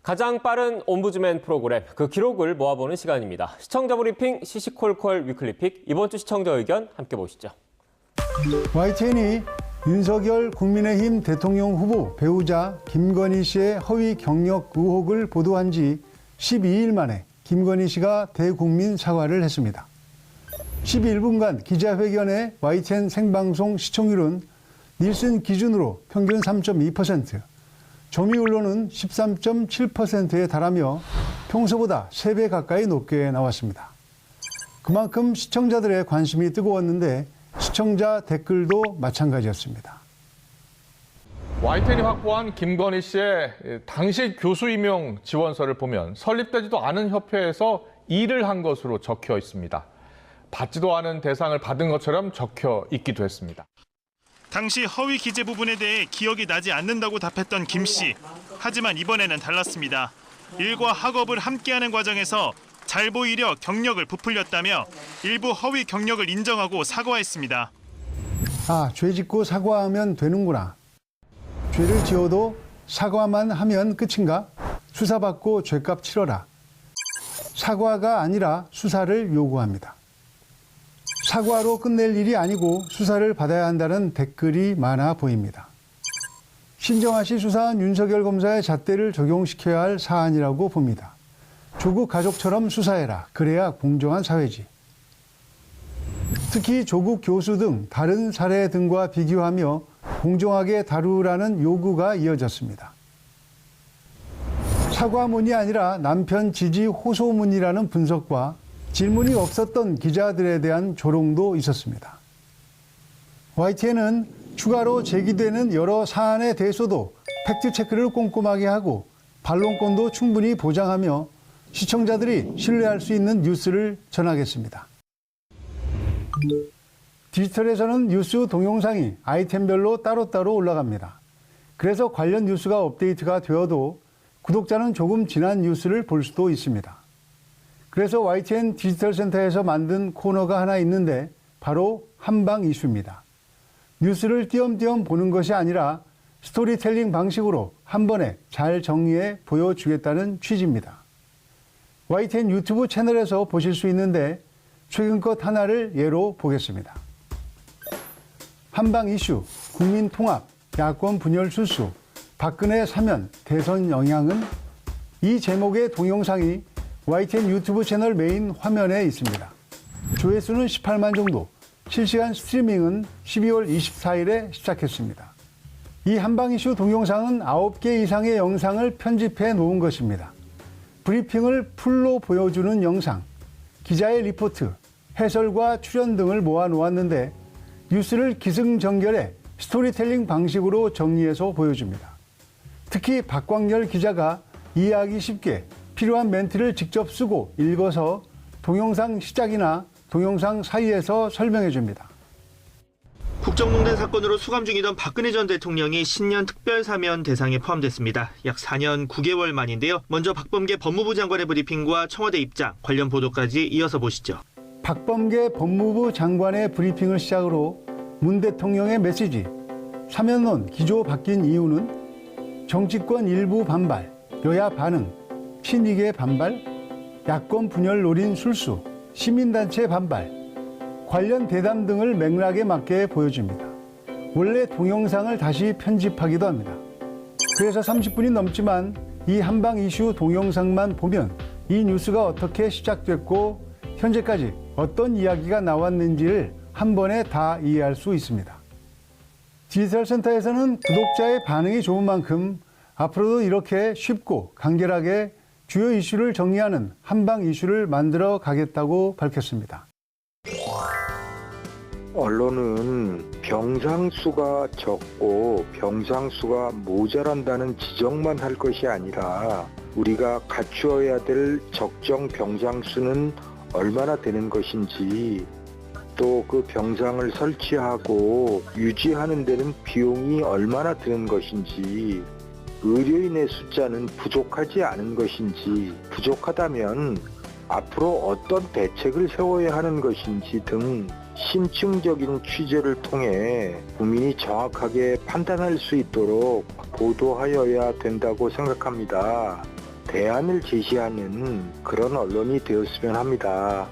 가장 빠른 옴부즈맨 프로그램, 그 기록을 모아보는 시간입니다. 시청자 브리핑 시시콜콜 위클리픽, 이번 주 시청자 의견 함께 보시죠. YTN이 윤석열 국민의힘 대통령 후보 배우자 김건희 씨의 허위 경력 의혹을 보도한 지 12일 만에 김건희 씨가 대국민 사과를 했습니다. 11분간 기자회견의 YTN 생방송 시청률은 닐슨 기준으로 평균 3.2%, 조미 언론은 13.7%에 달하며 평소보다 3배 가까이 높게 나왔습니다. 그만큼 시청자들의 관심이 뜨거웠는데 시청자 댓글도 마찬가지였습니다. YTN이 확보한 김건희 씨의 당시 교수 임용 지원서를 보면 설립되지도 않은 협회에서 일을 한 것으로 적혀 있습니다. 받지도 않은 대상을 받은 것처럼 적혀 있기도 했습니다. 당시 허위 기재 부분에 대해 기억이 나지 않는다고 답했던 김 씨. 하지만 이번에는 달랐습니다. 일과 학업을 함께하는 과정에서 잘 보이려 경력을 부풀렸다며 일부 허위 경력을 인정하고 사과했습니다. 아, 죄 짓고 사과하면 되는구나. 죄를 지어도 사과만 하면 끝인가? 수사받고 죄값 치러라. 사과가 아니라 수사를 요구합니다. 사과로 끝낼 일이 아니고 수사를 받아야 한다는 댓글이 많아 보입니다. 신정아 씨 수사한 윤석열 검사의 잣대를 적용시켜야 할 사안이라고 봅니다. 조국 가족처럼 수사해라. 그래야 공정한 사회지. 특히 조국 교수 등 다른 사례 등과 비교하며 공정하게 다루라는 요구가 이어졌습니다. 사과문이 아니라 남편 지지 호소문이라는 분석과 질문이 없었던 기자들에 대한 조롱도 있었습니다. YTN은 추가로 제기되는 여러 사안에 대해서도 팩트체크를 꼼꼼하게 하고 반론권도 충분히 보장하며 시청자들이 신뢰할 수 있는 뉴스를 전하겠습니다. 디지털에서는 뉴스 동영상이 아이템별로 따로따로 올라갑니다. 그래서 관련 뉴스가 업데이트가 되어도 구독자는 조금 지난 뉴스를 볼 수도 있습니다. 그래서 YTN 디지털센터에서 만든 코너가 하나 있는데 바로 한방 이슈입니다. 뉴스를 띄엄띄엄 보는 것이 아니라 스토리텔링 방식으로 한 번에 잘 정리해 보여주겠다는 취지입니다. YTN 유튜브 채널에서 보실 수 있는데 최근 것 하나를 예로 보겠습니다. 한방 이슈, 국민 통합, 야권 분열 술수, 박근혜 사면, 대선 영향은 이 제목의 동영상이 YTN 유튜브 채널 메인 화면에 있습니다. 조회수는 18만 정도, 실시간 스트리밍은 12월 24일에 시작했습니다. 이 한방 이슈 동영상은 9개 이상의 영상을 편집해 놓은 것입니다. 브리핑을 풀로 보여주는 영상, 기자의 리포트, 해설과 출연 등을 모아 놓았는데 뉴스를 기승전결해 스토리텔링 방식으로 정리해서 보여줍니다. 특히 박광열 기자가 이해하기 쉽게 필요한 멘트를 직접 쓰고 읽어서 동영상 시작이나 동영상 사이에서 설명해 줍니다. 국정농단 사건으로 수감 중이던 박근혜 전 대통령이 신년 특별사면 대상에 포함됐습니다. 약 4년 9개월 만인데요. 먼저 박범계 법무부 장관의 브리핑과 청와대 입장, 관련 보도까지 이어서 보시죠. 박범계 법무부 장관의 브리핑을 시작으로 문 대통령의 메시지, 사면론 기조 바뀐 이유는 정치권 일부 반발, 여야 반응, 친이계 반발, 야권 분열 노린 술수, 시민단체 반발, 관련 대담 등을 맥락에 맞게 보여줍니다. 원래 동영상을 다시 편집하기도 합니다. 그래서 30분이 넘지만 이 한방 이슈 동영상만 보면 이 뉴스가 어떻게 시작됐고 현재까지 어떤 이야기가 나왔는지를 한 번에 다 이해할 수 있습니다. 디지털센터에서는 구독자의 반응이 좋은 만큼 앞으로도 이렇게 쉽고 간결하게 주요 이슈를 정리하는 한방 이슈를 만들어 가겠다고 밝혔습니다. 언론은 병상수가 적고 병상수가 모자란다는 지적만 할 것이 아니라 우리가 갖추어야 될 적정 병상수는 얼마나 되는 것인지, 또 그 병상을 설치하고 유지하는 데는 비용이 얼마나 드는 것인지, 의료인의 숫자는 부족하지 않은 것인지, 부족하다면 앞으로 어떤 대책을 세워야 하는 것인지 등 심층적인 취재를 통해 국민이 정확하게 판단할 수 있도록 보도하여야 된다고 생각합니다. 대안을 제시하는 그런 언론이 되었으면 합니다.